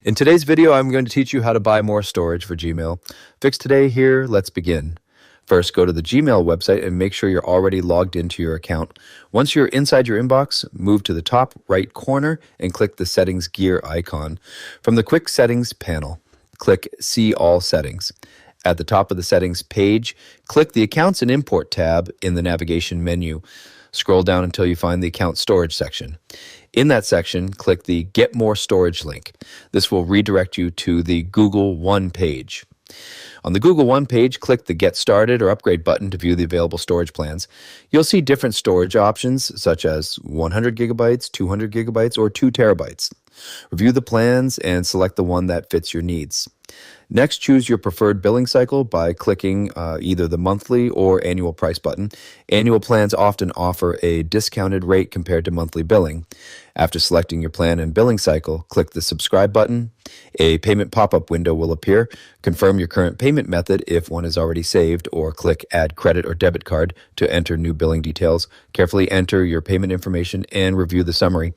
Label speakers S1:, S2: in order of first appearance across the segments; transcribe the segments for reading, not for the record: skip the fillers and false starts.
S1: In today's video, I'm going to teach you how to buy more storage for Gmail. Fix today here, let's begin. First, go to the Gmail website and make sure you're already logged into your account. Once you're inside your inbox, move to the top right corner and click the Settings gear icon. From the Quick Settings panel, click See All Settings. At the top of the Settings page, click the Accounts and Import tab in the navigation menu. Scroll down until you find the Account Storage section. In that section, click the Get More Storage link. This will redirect you to the Google One page. On the Google One page, click the Get Started or Upgrade button to view the available storage plans. You'll see different storage options such as 100 gigabytes, 200 gigabytes, or 2 terabytes. Review the plans and select the one that fits your needs. Next, choose your preferred billing cycle by clicking either the monthly or annual price button. Annual plans often offer a discounted rate compared to monthly billing. After selecting your plan and billing cycle, click the Subscribe button. A payment pop-up window will appear. Confirm your current payment method if one is already saved, or click Add Credit or Debit Card to enter new billing details. Carefully enter your payment information and review the summary.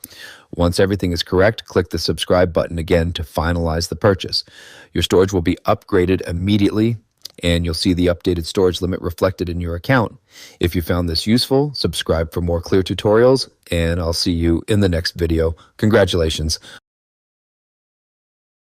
S1: Once everything is correct, click the Subscribe button again to finalize the purchase. Your storage will be upgraded immediately, and you'll see the updated storage limit reflected in your account. If you found this useful, subscribe for more clear tutorials, and I'll see you in the next video. Congratulations